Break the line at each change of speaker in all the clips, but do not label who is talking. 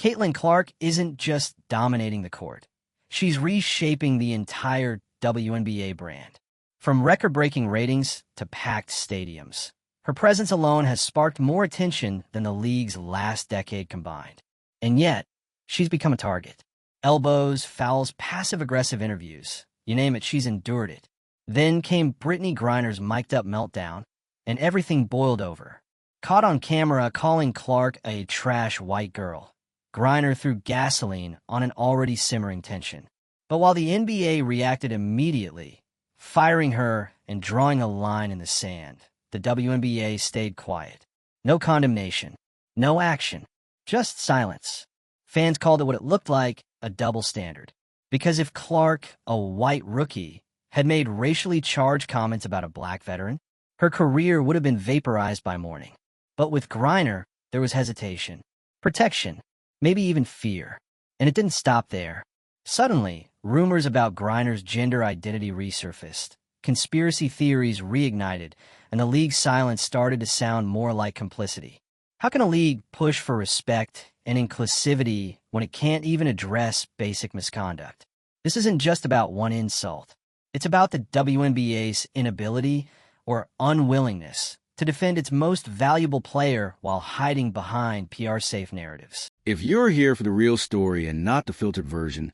Caitlin Clark isn't just dominating the court. She's reshaping the entire WNBA brand. From record-breaking ratings to packed stadiums, her presence alone has sparked more attention than the league's last decade combined. And yet, she's become a target. Elbows, fouls, passive-aggressive interviews. You name it, she's endured it. Then came Brittney Griner's mic'd-up meltdown, and everything boiled over. Caught on camera calling Clark a trash white girl, Griner threw gasoline on an already simmering tension. But while the NBA reacted immediately, firing her and drawing a line in the sand, the WNBA stayed quiet. No condemnation, no action, just silence. Fans called it what it looked like, a double standard. Because if Clark, a white rookie, had made racially charged comments about a black veteran, her career would have been vaporized by morning. But with Griner, there was hesitation, protection, maybe even fear. And it didn't stop there. Suddenly, rumors about Griner's gender identity resurfaced, conspiracy theories reignited, and the league's silence started to sound more like complicity. How can a league push for respect and inclusivity when it can't even address basic misconduct? This isn't just about one insult. It's about the WNBA's inability or unwillingness to defend its most valuable player while hiding behind PR-safe narratives.
If you're here for the real story and not the filtered version,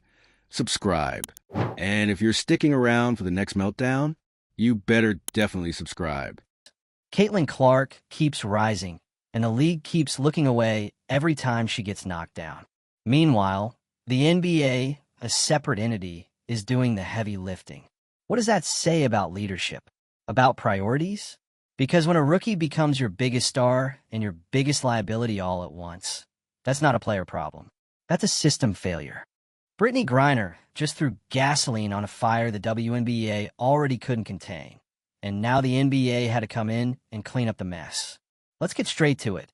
subscribe. And if you're sticking around for the next meltdown, you better definitely subscribe.
Caitlin Clark keeps rising, and the league keeps looking away every time she gets knocked down. Meanwhile, the NBA, a separate entity, is doing the heavy lifting. What does that say about leadership? About priorities? Because when a rookie becomes your biggest star and your biggest liability all at once, that's not a player problem. That's a system failure. Brittney Griner just threw gasoline on a fire the WNBA already couldn't contain, and now the NBA had to come in and clean up the mess. Let's get straight to it.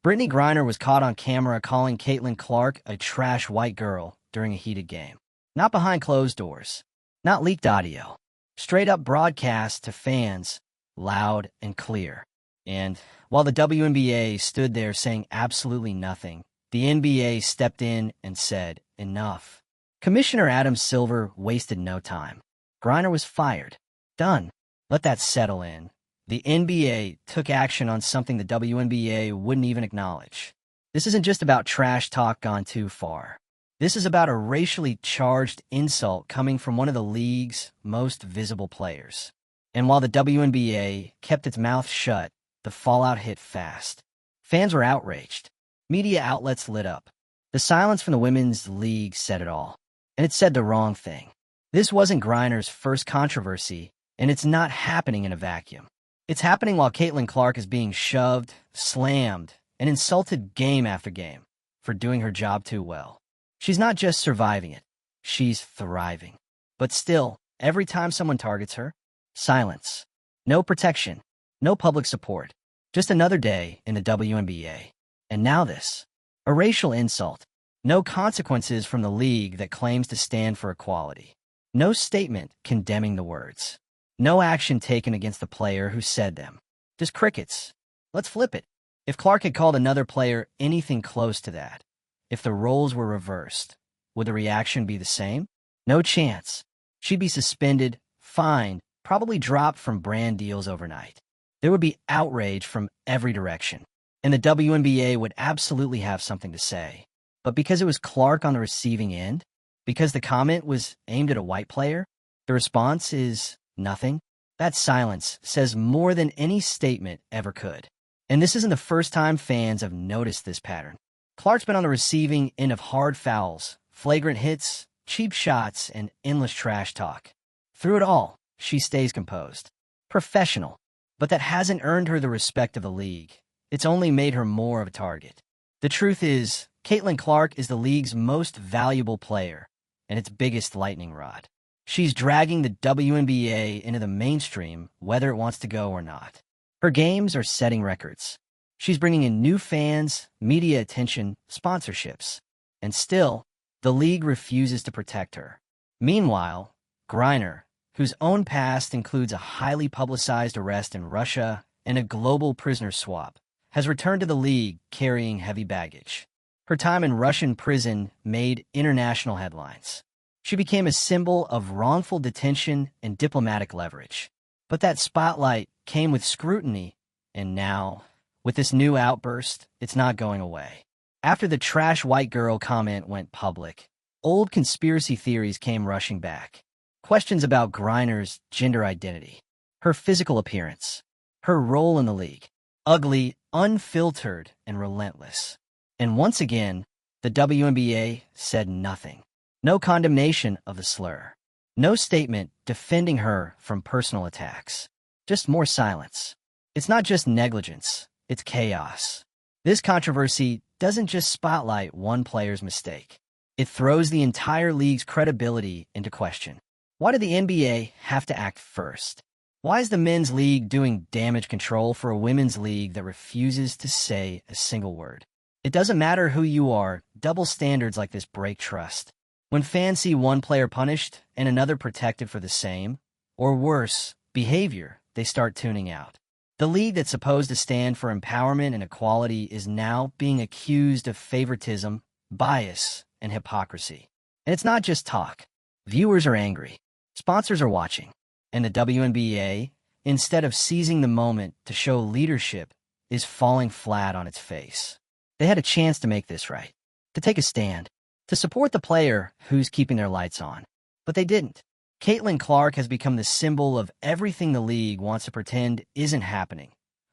Brittney Griner was caught on camera calling Caitlin Clark a trash white girl during a heated game. Not behind closed doors, not leaked audio, straight up broadcast to fans, loud and clear. And while the WNBA stood there saying absolutely nothing, the NBA stepped in and said, enough. Commissioner Adam Silver wasted no time. Griner was fired. Done. Let that settle in. The NBA took action on something the WNBA wouldn't even acknowledge. This isn't just about trash talk gone too far. This is about a racially charged insult coming from one of the league's most visible players. And while the WNBA kept its mouth shut, the fallout hit fast. Fans were outraged. Media outlets lit up. The silence from the women's league said it all. And it said the wrong thing. This wasn't Griner's first controversy, and it's not happening in a vacuum. It's happening while Caitlin Clark is being shoved, slammed, and insulted game after game for doing her job too well. She's not just surviving it, she's thriving. But still, every time someone targets her, silence. No protection, no public support. Just another day in the WNBA. And now this. A racial insult. No consequences from the league that claims to stand for equality. No statement condemning the words. No action taken against the player who said them. Just crickets. Let's flip it. If Clark had called another player anything close to that, if the roles were reversed, would the reaction be the same? No chance. She'd be suspended, fined, probably dropped from brand deals overnight. There would be outrage from every direction, and the WNBA would absolutely have something to say. But because it was Clark on the receiving end, because the comment was aimed at a white player, the response is nothing. That silence says more than any statement ever could. And this isn't the first time fans have noticed this pattern. Clark's been on the receiving end of hard fouls, flagrant hits, cheap shots, and endless trash talk. Through it all, she stays composed. Professional. But that hasn't earned her the respect of the league. It's only made her more of a target. The truth is, Caitlin Clark is the league's most valuable player and its biggest lightning rod. She's dragging the WNBA into the mainstream, whether it wants to go or not. Her games are setting records. She's bringing in new fans, media attention, sponsorships. And still, the league refuses to protect her. Meanwhile, Griner, whose own past includes a highly publicized arrest in Russia and a global prisoner swap, has returned to the league carrying heavy baggage. Her time in Russian prison made international headlines. She became a symbol of wrongful detention and diplomatic leverage. But that spotlight came with scrutiny, and now, with this new outburst, it's not going away. After the trash white girl comment went public, old conspiracy theories came rushing back. Questions about Griner's gender identity, her physical appearance, her role in the league. Ugly, unfiltered, and relentless. And once again, the WNBA said nothing. No condemnation of the slur. No statement defending her from personal attacks. Just more silence. It's not just negligence, it's chaos. This controversy doesn't just spotlight one player's mistake. It throws the entire league's credibility into question. Why did the NBA have to act first? Why is the men's league doing damage control for a women's league that refuses to say a single word? It doesn't matter who you are, double standards like this break trust. When fans see one player punished and another protected for the same, or worse, behavior, they start tuning out. The league that's supposed to stand for empowerment and equality is now being accused of favoritism, bias, and hypocrisy. And it's not just talk. Viewers are angry. Sponsors are watching. And the WNBA, instead of seizing the moment to show leadership, is falling flat on its face. They had a chance to make this right, to take a stand, to support the player who's keeping their lights on. But they didn't. Caitlin Clark has become the symbol of everything the league wants to pretend isn't happening.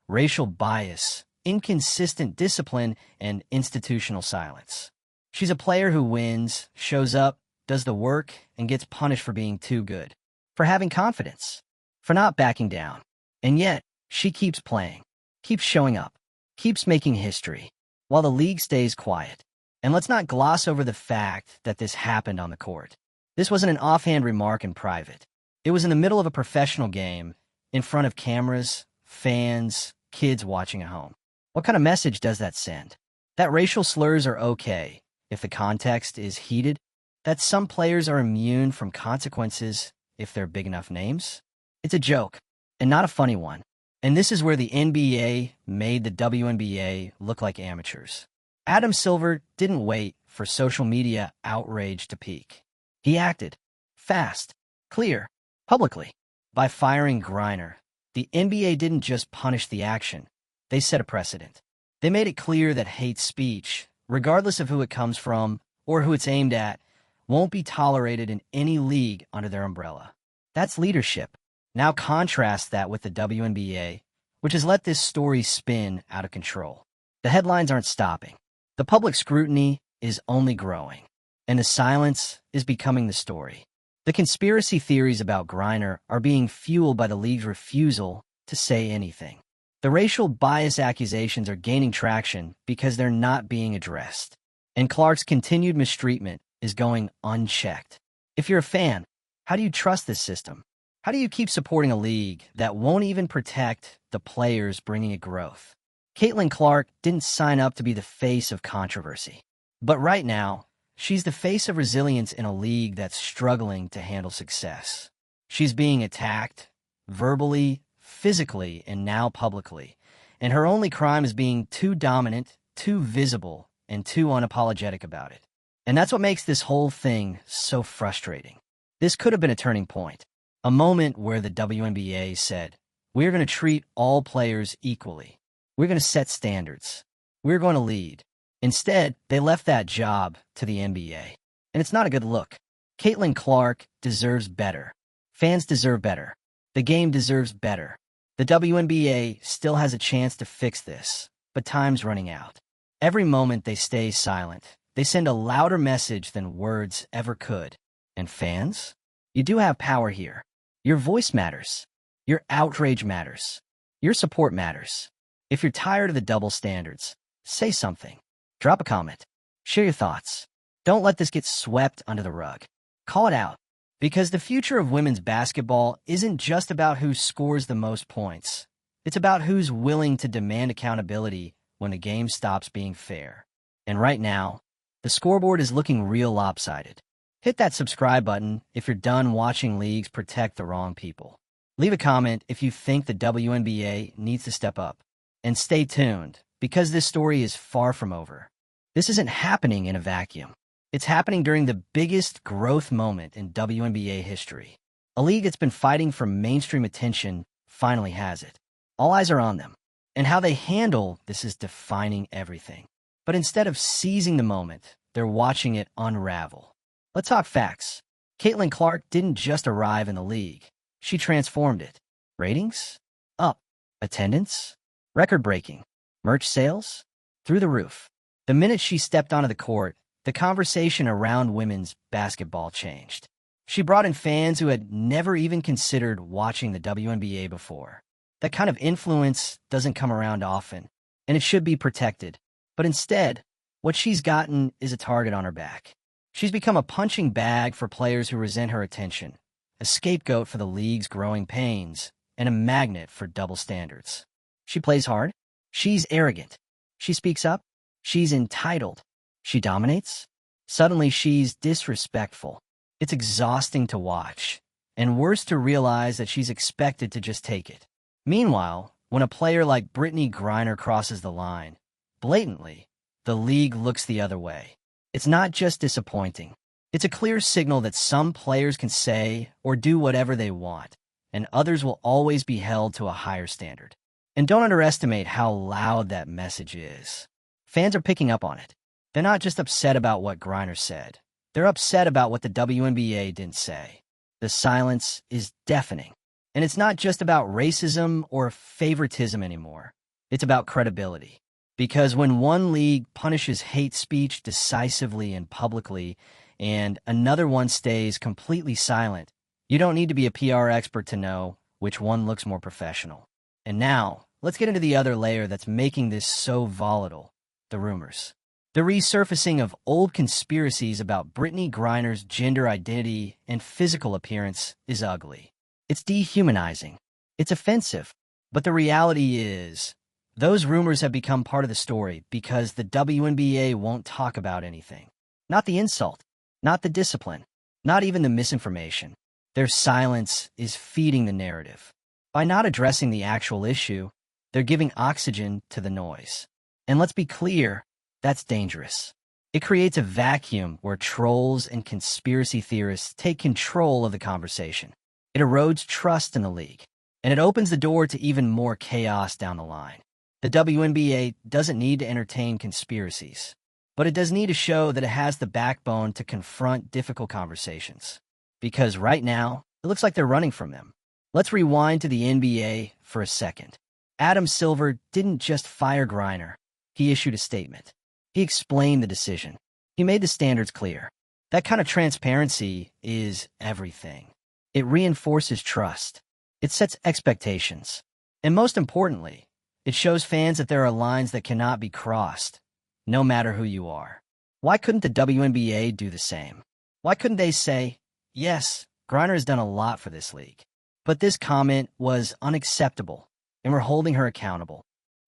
Racial bias, inconsistent discipline, and institutional silence. She's a player who wins, shows up, does the work, and gets punished for being too good. For having confidence. For not backing down. And yet, she keeps playing, keeps showing up, keeps making history, while the league stays quiet. And let's not gloss over the fact that this happened on the court. This wasn't an offhand remark in private. It was in the middle of a professional game, in front of cameras, fans, kids watching at home. What kind of message does that send? That racial slurs are okay if the context is heated? That some players are immune from consequences if they're big enough names? It's a joke, and not a funny one. And this is where the NBA made the WNBA look like amateurs. Adam Silver didn't wait for social media outrage to peak. He acted fast, clear, publicly. By firing Griner, the NBA didn't just punish the action. They set a precedent. They made it clear that hate speech, regardless of who it comes from or who it's aimed at, won't be tolerated in any league under their umbrella. That's leadership. Now contrast that with the WNBA, which has let this story spin out of control. The headlines aren't stopping. The public scrutiny is only growing. And the silence is becoming the story. The conspiracy theories about Griner are being fueled by the league's refusal to say anything. The racial bias accusations are gaining traction because they're not being addressed. And Clark's continued mistreatment is going unchecked. If you're a fan, how do you trust this system? How do you keep supporting a league that won't even protect the players bringing it growth? Caitlin Clark didn't sign up to be the face of controversy. But right now, she's the face of resilience in a league that's struggling to handle success. She's being attacked, verbally, physically, and now publicly. And her only crime is being too dominant, too visible, and too unapologetic about it. And that's what makes this whole thing so frustrating. This could have been a turning point. A moment where the WNBA said, we're going to treat all players equally. We're going to set standards. We're going to lead. Instead, they left that job to the NBA. And it's not a good look. Caitlin Clark deserves better. Fans deserve better. The game deserves better. The WNBA still has a chance to fix this, but time's running out. Every moment they stay silent, they send a louder message than words ever could. And fans? You do have power here. Your voice matters. Your outrage matters. Your support matters. If you're tired of the double standards, say something. Drop a comment. Share your thoughts. Don't let this get swept under the rug. Call it out. Because the future of women's basketball isn't just about who scores the most points. It's about who's willing to demand accountability when the game stops being fair. And right now, the scoreboard is looking real lopsided. Hit that subscribe button if you're done watching leagues protect the wrong people. Leave a comment if you think the WNBA needs to step up. And stay tuned, because this story is far from over. This isn't happening in a vacuum. It's happening during the biggest growth moment in WNBA history. A league that's been fighting for mainstream attention finally has it. All eyes are on them, and how they handle this is defining everything. But instead of seizing the moment, they're watching it unravel. Let's talk facts. Caitlin Clark didn't just arrive in the league. She transformed it. Ratings? Up. Attendance? Record-breaking. Merch sales? Through the roof. The minute she stepped onto the court, the conversation around women's basketball changed. She brought in fans who had never even considered watching the WNBA before. That kind of influence doesn't come around often, and it should be protected. But instead, what she's gotten is a target on her back. She's become a punching bag for players who resent her attention, a scapegoat for the league's growing pains, and a magnet for double standards. She plays hard. She's arrogant. She speaks up. She's entitled. She dominates. Suddenly, she's disrespectful. It's exhausting to watch, and worse to realize that she's expected to just take it. Meanwhile, when a player like Brittney Griner crosses the line, blatantly, the league looks the other way. It's not just disappointing. It's a clear signal that some players can say or do whatever they want, and others will always be held to a higher standard. And don't underestimate how loud that message is. Fans are picking up on it. They're not just upset about what Griner said. They're upset about what the WNBA didn't say. The silence is deafening. And it's not just about racism or favoritism anymore. It's about credibility. Because when one league punishes hate speech decisively and publicly, and another one stays completely silent, you don't need to be a PR expert to know which one looks more professional. And now, let's get into the other layer that's making this so volatile: the rumors. The resurfacing of old conspiracies about Brittney Griner's gender identity and physical appearance is ugly. It's dehumanizing. It's offensive. But the reality is, those rumors have become part of the story because the WNBA won't talk about anything. Not the insult, not the discipline, not even the misinformation. Their silence is feeding the narrative. By not addressing the actual issue, they're giving oxygen to the noise. And let's be clear, that's dangerous. It creates a vacuum where trolls and conspiracy theorists take control of the conversation. It erodes trust in the league, and it opens the door to even more chaos down the line. The WNBA doesn't need to entertain conspiracies, but it does need to show that it has the backbone to confront difficult conversations. Because right now, it looks like they're running from them. Let's rewind to the NBA for a second. Adam Silver didn't just fire Griner. He issued a statement. He explained the decision. He made the standards clear. That kind of transparency is everything. It reinforces trust. It sets expectations. And most importantly, it shows fans that there are lines that cannot be crossed, no matter who you are. Why couldn't the WNBA do the same? Why couldn't they say, yes, Griner has done a lot for this league, but this comment was unacceptable, and we're holding her accountable.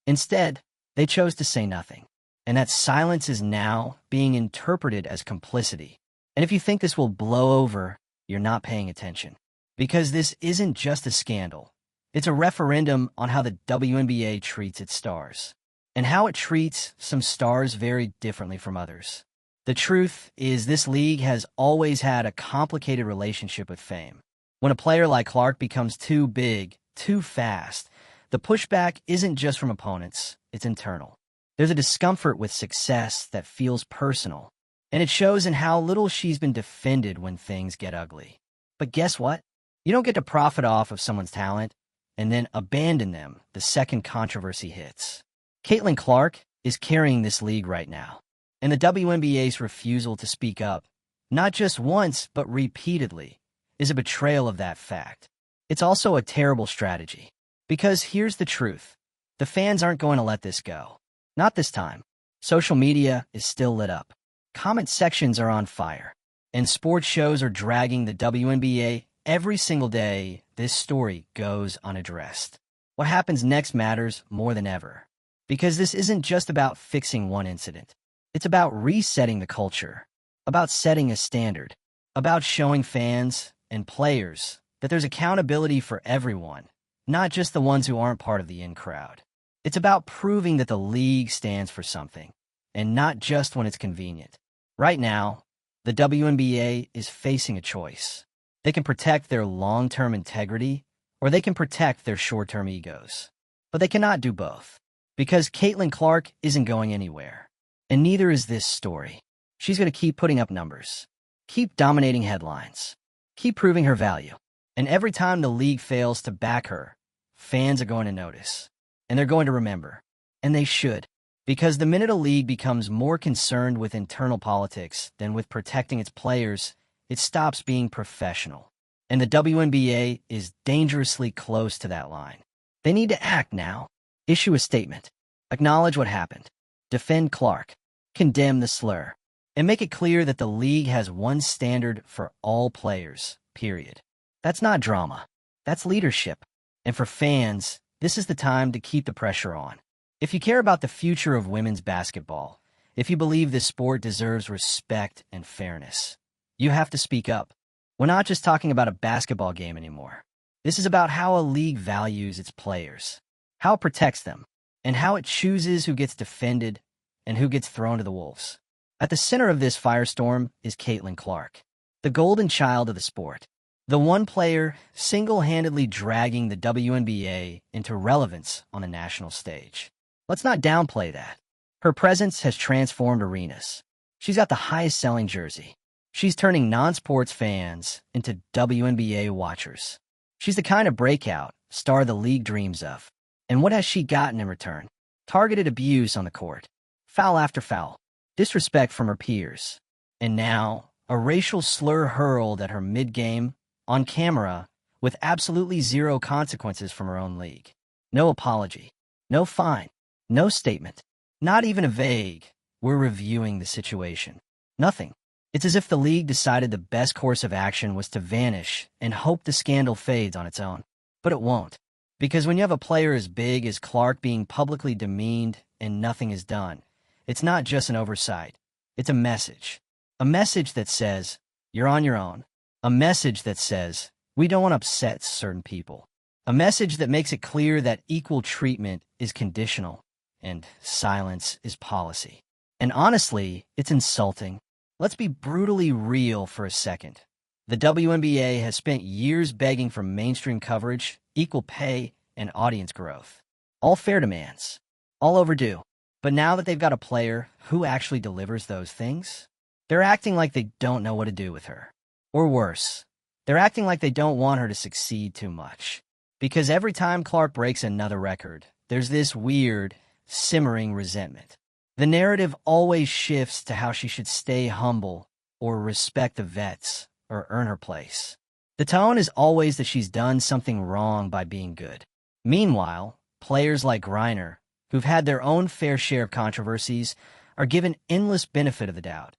Instead, they chose to say nothing. And that silence is now being interpreted as complicity. And if you think this will blow over, you're not paying attention. Because this isn't just a scandal. It's a referendum on how the WNBA treats its stars. And how it treats some stars very differently from others. The truth is this league has always had a complicated relationship with fame. When a player like Clark becomes too big, too fast, the pushback isn't just from opponents, it's internal. There's a discomfort with success that feels personal, and it shows in how little she's been defended when things get ugly. But guess what? You don't get to profit off of someone's talent and then abandon them the second controversy hits. Caitlin Clark is carrying this league right now, and the WNBA's refusal to speak up, not just once but repeatedly, is a betrayal of that fact. It's also a terrible strategy, because here's the truth. The fans aren't going to let this go. Not this time. Social media is still lit up. Comment sections are on fire. And sports shows are dragging the WNBA every single day. This story goes unaddressed. What happens next matters more than ever. Because this isn't just about fixing one incident. It's about resetting the culture. About setting a standard. About showing fans and players that there's accountability for everyone, not just the ones who aren't part of the in crowd. It's about proving that the league stands for something, and not just when it's convenient. Right now, the WNBA is facing a choice. They can protect their long-term integrity, or they can protect their short-term egos. But they cannot do both, because Caitlin Clark isn't going anywhere. And neither is this story. She's going to keep putting up numbers, keep dominating headlines, keep proving her value. And every time the league fails to back her, fans are going to notice. And they're going to remember. And they should. Because the minute a league becomes more concerned with internal politics than with protecting its players, it stops being professional. And the WNBA is dangerously close to that line. They need to act now. Issue a statement. Acknowledge what happened. Defend Clark. Condemn the slur. And make it clear that the league has one standard for all players, period. That's not drama. That's leadership. And for fans, this is the time to keep the pressure on. If you care about the future of women's basketball, if you believe this sport deserves respect and fairness, you have to speak up. We're not just talking about a basketball game anymore. This is about how a league values its players, how it protects them, and how it chooses who gets defended and who gets thrown to the wolves. At the center of this firestorm is Caitlin Clark, the golden child of the sport, the one player single-handedly dragging the WNBA into relevance on the national stage. Let's not downplay that. Her presence has transformed arenas. She's got the highest-selling jersey. She's turning non-sports fans into WNBA watchers. She's the kind of breakout star the league dreams of. And what has she gotten in return? Targeted abuse on the court, foul after foul, disrespect from her peers, and now a racial slur hurled at her mid-game, on camera, with absolutely zero consequences from her own league. No apology, no fine, no statement, not even a vague, "We're reviewing the situation." Nothing. It's as if the league decided the best course of action was to vanish and hope the scandal fades on its own. But it won't. Because when you have a player as big as Clark being publicly demeaned and nothing is done, it's not just an oversight. It's a message. A message that says, you're on your own. A message that says, we don't want to upset certain people. A message that makes it clear that equal treatment is conditional and silence is policy. And honestly, it's insulting. Let's be brutally real for a second. The WNBA has spent years begging for mainstream coverage, equal pay, and audience growth. All fair demands. All overdue. But now that they've got a player who actually delivers those things, they're acting like they don't know what to do with her. Or worse, they're acting like they don't want her to succeed too much. Because every time Clark breaks another record, there's this weird, simmering resentment. The narrative always shifts to how she should stay humble, or respect the vets, or earn her place. The tone is always that she's done something wrong by being good. Meanwhile, players like Griner, who've had their own fair share of controversies, are given endless benefit of the doubt,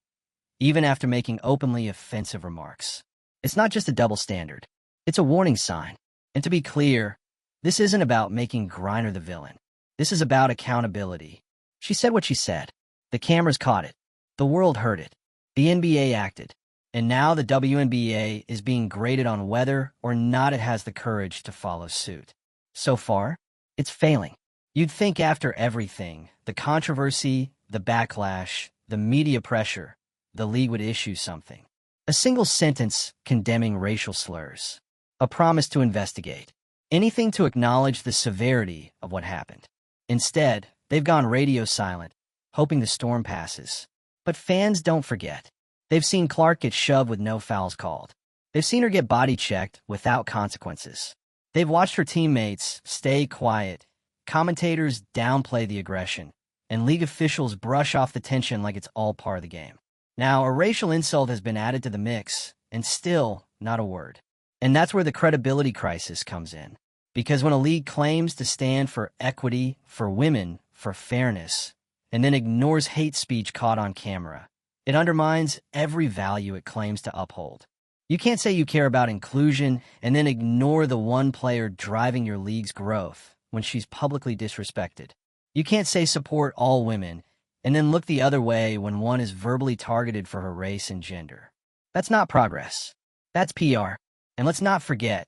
even after making openly offensive remarks. It's not just a double standard. It's a warning sign. And to be clear, this isn't about making Griner the villain. This is about accountability. She said what she said. The cameras caught it. The world heard it. The NBA acted. And now the WNBA is being graded on whether or not it has the courage to follow suit. So far, it's failing. You'd think after everything, the controversy, the backlash, the media pressure, the league would issue something. A single sentence condemning racial slurs. A promise to investigate. Anything to acknowledge the severity of what happened. Instead, they've gone radio silent, hoping the storm passes. But fans don't forget. They've seen Clark get shoved with no fouls called. They've seen her get body checked without consequences. They've watched her teammates stay quiet, commentators downplay the aggression, and league officials brush off the tension like it's all part of the game. Now, a racial insult has been added to the mix, and still not a word. And that's where the credibility crisis comes in. Because when a league claims to stand for equity, for women, for fairness, and then ignores hate speech caught on camera, it undermines every value it claims to uphold. You can't say you care about inclusion and then ignore the one player driving your league's growth when she's publicly disrespected. You can't say support all women and then look the other way when one is verbally targeted for her race and gender. That's not progress. That's PR. And let's not forget,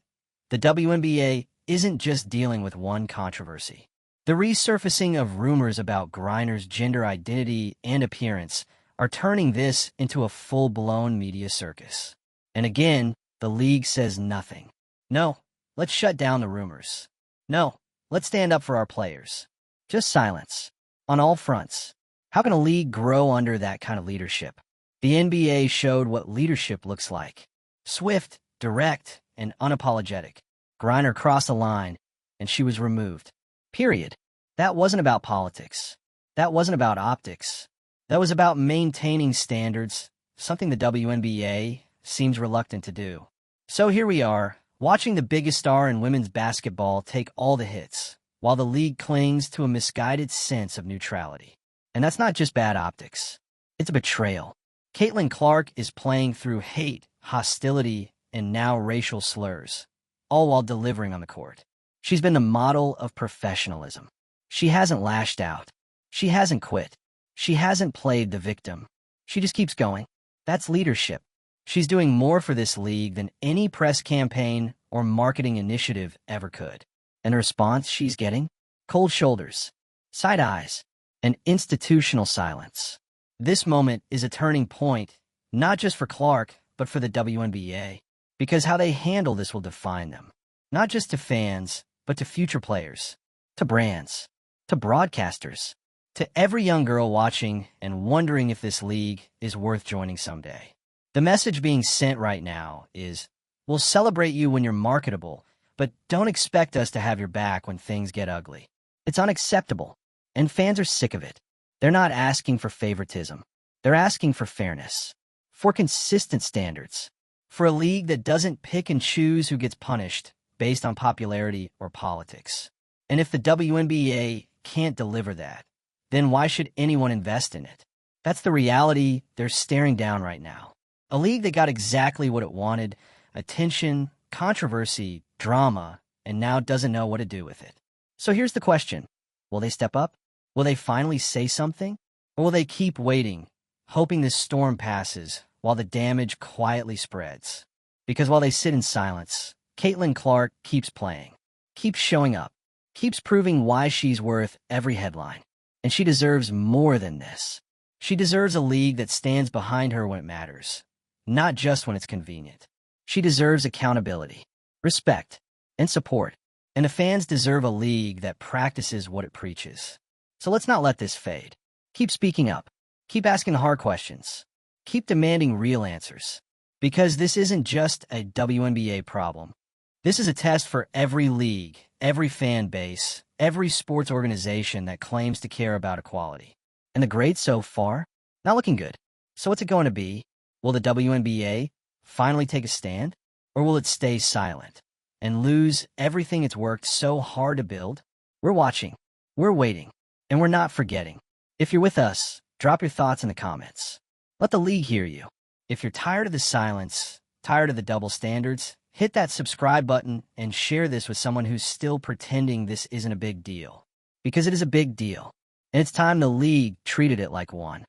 the WNBA isn't just dealing with one controversy. The resurfacing of rumors about Griner's gender identity and appearance are turning this into a full-blown media circus. And again, the league says nothing. No, let's shut down the rumors. No, let's stand up for our players. Just silence. On all fronts. How can a league grow under that kind of leadership? The NBA showed what leadership looks like. Swift, direct, and unapologetic. Griner crossed the line, and she was removed. Period. That wasn't about politics. That wasn't about optics. That was about maintaining standards, something the WNBA seems reluctant to do. So here we are, watching the biggest star in women's basketball take all the hits, while the league clings to a misguided sense of neutrality. And that's not just bad optics. It's a betrayal. Caitlin Clark is playing through hate, hostility, and now racial slurs, all while delivering on the court. She's been the model of professionalism. She hasn't lashed out. She hasn't quit. She hasn't played the victim. She just keeps going. That's leadership. She's doing more for this league than any press campaign or marketing initiative ever could. And the response she's getting? Cold shoulders, side eyes, and institutional silence. This moment is a turning point, not just for Clark, but for the WNBA, because how they handle this will define them, not just to fans, but to future players, to brands, to broadcasters, to every young girl watching and wondering if this league is worth joining someday. The message being sent right now is, we'll celebrate you when you're marketable, but don't expect us to have your back when things get ugly. It's unacceptable, and fans are sick of it. They're not asking for favoritism. They're asking for fairness, for consistent standards, for a league that doesn't pick and choose who gets punished based on popularity or politics. And if the WNBA can't deliver that, then why should anyone invest in it? That's the reality they're staring down right now. A league that got exactly what it wanted, attention, controversy, drama, and now doesn't know what to do with it. So here's the question. Will they step up? Will they finally say something? Or will they keep waiting, hoping this storm passes while the damage quietly spreads? Because while they sit in silence, Caitlin Clark keeps playing, keeps showing up, keeps proving why she's worth every headline. And she deserves more than this. She deserves a league that stands behind her when it matters, not just when it's convenient. She deserves accountability, respect, and support. And the fans deserve a league that practices what it preaches. So let's not let this fade. Keep speaking up. Keep asking the hard questions. Keep demanding real answers. Because this isn't just a WNBA problem. This is a test for every league, every fan base, every sports organization that claims to care about equality. And the grades so far? Not looking good. So what's it going to be? Will the WNBA finally take a stand? Or will it stay silent and lose everything it's worked so hard to build? We're watching. We're waiting. And we're not forgetting. If you're with us, drop your thoughts in the comments. Let the league hear you. If you're tired of the silence, tired of the double standards, hit that subscribe button and share this with someone who's still pretending this isn't a big deal. Because it is a big deal. And it's time the league treated it like one.